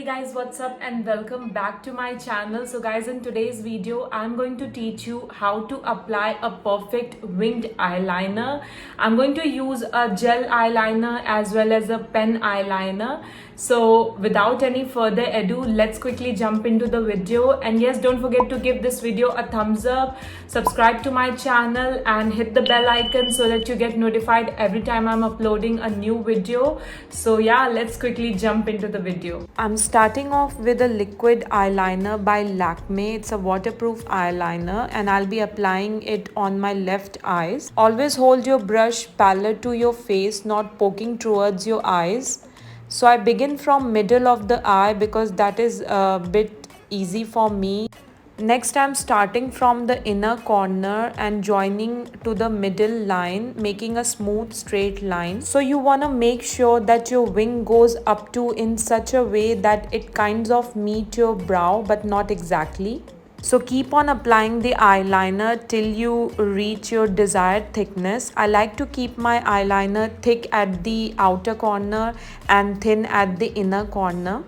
Hey guys, what's up and welcome back to my channel. So guys, in today's video I'm going to teach you how to apply a perfect winged eyeliner. I'm going to use a gel eyeliner as well as a pen eyeliner. So without any further ado, let's quickly jump into the video. And yes, don't forget to give this video a thumbs up, subscribe to my channel and hit the bell icon so that you get notified every time I'm uploading a new video. So yeah, let's quickly jump into the video. I'm starting off with a liquid eyeliner by Lakme. It's a waterproof eyeliner and I'll be applying it on my left eyes. Always hold your brush parallel to your face, not poking towards your eyes. So I begin from middle of the eye because that is a bit easy for me. Next, I'm starting from the inner corner and joining to the middle line, making a smooth straight line. So you want to make sure that your wing goes up to in such a way that it kinds of meet your brow but not exactly. So keep on applying the eyeliner till you reach your desired thickness. I like to keep my eyeliner thick at the outer corner and thin at the inner corner.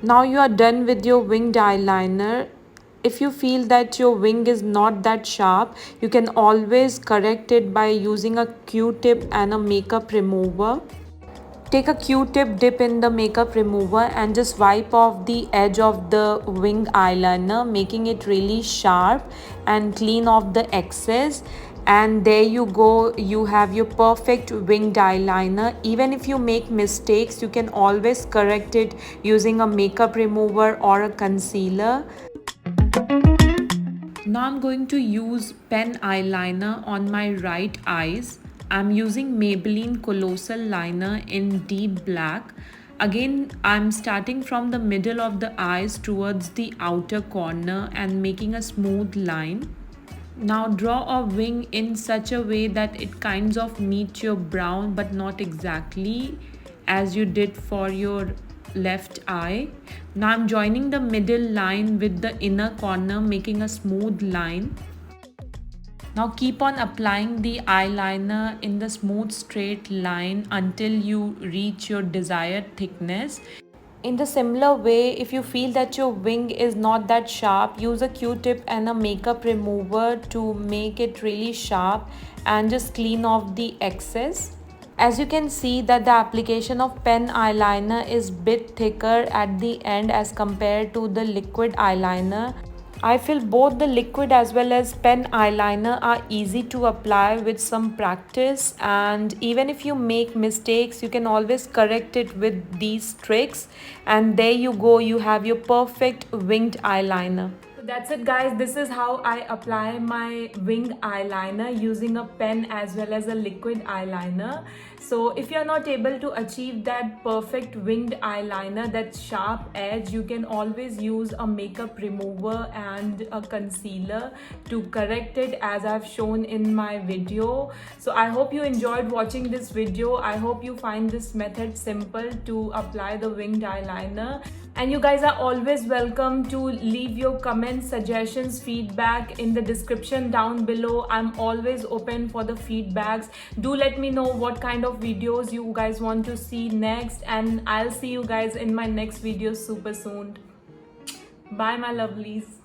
Now you are done with your winged eyeliner. If you feel that your wing is not that sharp, you can always correct it by using a Q-tip and a makeup remover. Take a Q-tip, dip in the makeup remover and just wipe off the edge of the wing eyeliner, making it really sharp and clean off the excess. And there you go, you have your perfect winged eyeliner. Even if you make mistakes, you can always correct it using a makeup remover or a concealer. Now I'm going to use pen eyeliner on my right eyes. I'm using Maybelline Colossal Liner in deep black. Again, I'm starting from the middle of the eyes towards the outer corner and making a smooth line. Now draw a wing in such a way that it kinds of meets your brow but not exactly as you did for your left eye. Now I'm joining the middle line with the inner corner, making a smooth line. Now keep on applying the eyeliner in the smooth straight line until you reach your desired thickness. In the similar way, if you feel that your wing is not that sharp, use a Q-tip and a makeup remover to make it really sharp and just clean off the excess. As you can see that the application of pen eyeliner is bit thicker at the end as compared to the liquid eyeliner. I feel both the liquid as well as pen eyeliner are easy to apply with some practice, and even if you make mistakes, you can always correct it with these tricks. And there you go, you have your perfect winged eyeliner. That's it guys, this is how I apply my winged eyeliner using a pen as well as a liquid eyeliner. So if you're not able to achieve that perfect winged eyeliner, that sharp edge, you can always use a makeup remover and a concealer to correct it as I've shown in my video. So I hope you enjoyed watching this video. I hope you find this method simple to apply the winged eyeliner. And you guys are always welcome to leave your comments, suggestions, feedback in the description down below. I'm always open for the feedbacks. Do let me know what kind of videos you guys want to see next, and I'll see you guys in my next video super soon. Bye my lovelies.